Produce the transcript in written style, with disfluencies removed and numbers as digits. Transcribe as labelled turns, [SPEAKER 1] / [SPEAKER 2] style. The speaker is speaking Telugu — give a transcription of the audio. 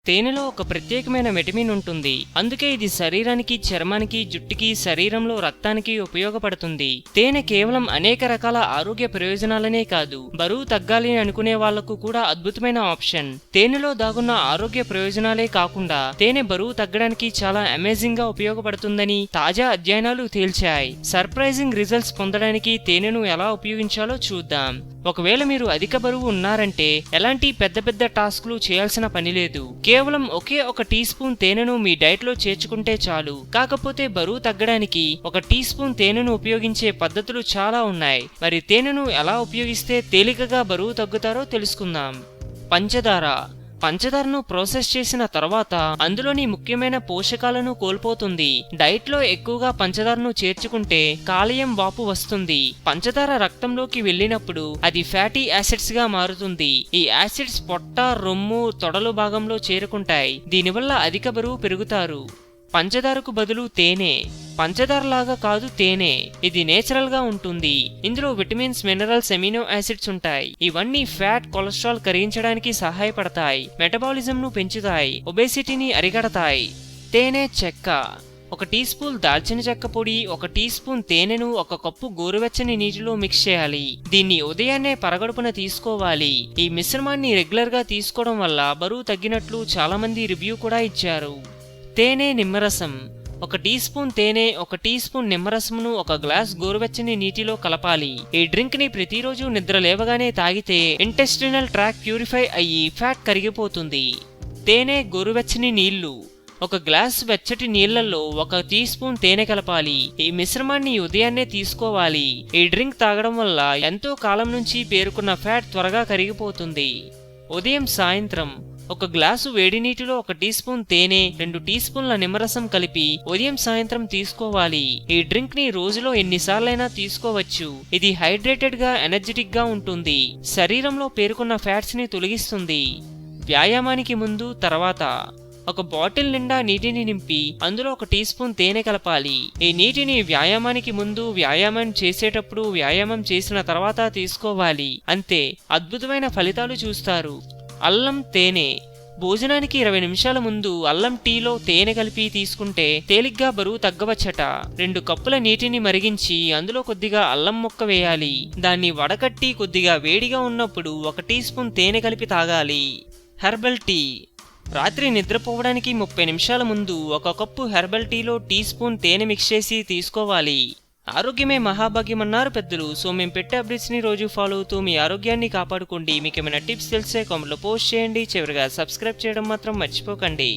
[SPEAKER 1] తేనెలో ఒక ప్రత్యేకమైన విటమిన్ ఉంటుంది. అందుకే ఇది శరీరానికి, చర్మానికి, జుట్టుకి, శరీరంలో రక్తానికి ఉపయోగపడుతుంది. తేనె కేవలం అనేక రకాల ఆరోగ్య ప్రయోజనాలనే కాదు, బరువు తగ్గాలి అనుకునే వాళ్లకు కూడా అద్భుతమైన ఆప్షన్. తేనెలో దాగున్న ఆరోగ్య ప్రయోజనాలే కాకుండా తేనె బరువు తగ్గడానికి చాలా అమేజింగ్ గా ఉపయోగపడుతుందని తాజా అధ్యయనాలు తేల్చాయి. సర్ప్రైజింగ్ రిజల్ట్స్ పొందడానికి తేనెను ఎలా ఉపయోగించాలో చూద్దాం. ఒకవేళ మీరు అధిక బరువు ఉన్నారంటే ఎలాంటి పెద్ద పెద్ద టాస్క్లు చేయాల్సిన పని లేదు. కేవలం ఒకే ఒక టీ స్పూన్ తేనెను మీ డైట్ లో చేర్చుకుంటే చాలు. కాకపోతే బరువు తగ్గడానికి ఒక టీ స్పూన్ తేనెను ఉపయోగించే పద్ధతులు చాలా ఉన్నాయి. మరి తేనెను ఎలా ఉపయోగిస్తే తేలికగా బరువు తగ్గుతారో తెలుసుకుందాం. పంచదారను ప్రాసెస్ చేసిన తర్వాత అందులోని ముఖ్యమైన పోషకాలను కోల్పోతుంది. డైట్ లో ఎక్కువగా పంచదారను చేర్చుకుంటే కాలేయం వాపు వస్తుంది. పంచదార రక్తంలోకి వెళ్ళినప్పుడు అది ఫ్యాటీ యాసిడ్స్ గా మారుతుంది. ఈ యాసిడ్స్ పొట్ట, రొమ్ము, తొడలు భాగంలో చేరుకుంటాయి. దీనివల్ల అధిక బరువు పెరుగుతారు. పంచదారకు బదులు తేనె. పంచదార లాగా కాదు తేనె. ఇది నేచురల్ గా ఉంటుంది. ఇందులో విటమిన్స్, మినరల్స్, ఎమినో యాసిడ్స్ ఉంటాయి. ఇవన్నీ ఫ్యాట్, కొలెస్ట్రాల్ కరిగించడానికి సహాయపడతాయి. మెటబాలిజం ను పెంచుతాయి. ఒబేసిటీని అరికడతాయి. తేనె చెక్క. ఒక టీ స్పూన్ దాల్చిన చెక్క పొడి, ఒక టీ స్పూన్ తేనెను ఒక కప్పు గోరువెచ్చని నీటిలో మిక్స్ చేయాలి. దీన్ని ఉదయాన్నే పరగడుపున తీసుకోవాలి. ఈ మిశ్రమాన్ని రెగ్యులర్ గా తీసుకోవడం వల్ల బరువు తగ్గినట్లు చాలా మంది రివ్యూ కూడా ఇచ్చారు. తేనె నిమ్మరసం. ఒక టీ స్పూన్ తేనె, ఒక టీ స్పూన్ నిమ్మరసమును ఒక గ్లాస్ గోరువెచ్చని నీటిలో కలపాలి. ఈ డ్రింక్ ని ప్రతిరోజు నిద్ర లేవగానే తాగితే ఇంటెస్టినల్ ట్రాక్ ప్యూరిఫై అయ్యి ఫ్యాట్ కరిగిపోతుంది. తేనె, గోరువెచ్చని నీళ్లు. ఒక గ్లాస్ వెచ్చటి నీళ్లలో ఒక టీ స్పూన్ తేనె కలపాలి. ఈ మిశ్రమాన్ని ఉదయాన్నే తీసుకోవాలి. ఈ డ్రింక్ తాగడం వల్ల ఎంతో కాలం నుంచి పేరుకున్న ఫ్యాట్ త్వరగా కరిగిపోతుంది. ఉదయం, సాయంత్రం ఒక గ్లాసు వేడి నీటిలో ఒక టీ స్పూన్ తేనె, 2 టీ స్పూన్ల నిమ్మరసం కలిపి ఉదయం, సాయంత్రం తీసుకోవాలి. ఈ డ్రింక్ ని రోజులో ఎన్నిసార్లైనా తీసుకోవచ్చు. ఇది హైడ్రేటెడ్ గా, ఎనర్జెటిక్ గా ఉంటుంది. శరీరంలో పేరుకున్న ఫ్యాట్స్ ని తొలగిస్తుంది. వ్యాయామానికి ముందు, తర్వాత ఒక బాటిల్ నిండా నీటిని నింపి అందులో ఒక టీ స్పూన్ తేనె కలపాలి. ఈ నీటిని వ్యాయామానికి ముందు, వ్యాయామం చేసేటప్పుడు, వ్యాయామం చేసిన తర్వాత తీసుకోవాలి. అంతే, అద్భుతమైన ఫలితాలు చూస్తారు. అల్లం, తేనె. భోజనానికి 20 నిమిషాల ముందు అల్లం టీలో తేనె కలిపి తీసుకుంటే తేలిగ్గా బరువు తగ్గవచ్చట. 2 కప్పుల నీటిని మరిగించి అందులో కొద్దిగా అల్లం ముక్క వేయాలి. దాన్ని వడకట్టి కొద్దిగా వేడిగా ఉన్నప్పుడు 1 టీ స్పూన్ తేనె కలిపి తాగాలి. Herbal tea. రాత్రి నిద్రపోవడానికి 30 నిమిషాల ముందు 1 కప్పు హెర్బల్ టీలో టీ స్పూన్ తేనె మిక్స్ చేసి తీసుకోవాలి. ఆరోగ్యమే మహాభాగ్యం అన్నారు పెద్దలు. సో మేము పెట్టే అప్డేట్స్ ని రోజు ఫాలో అవుతూ మీ ఆరోగ్యాన్ని కాపాడుకోండి. మీకు ఏమైనా టిప్స్ తెలిసే కామెంట్లో పోస్ట్ చేయండి. చివరిగా సబ్స్క్రైబ్ చేయడం మాత్రం మర్చిపోకండి.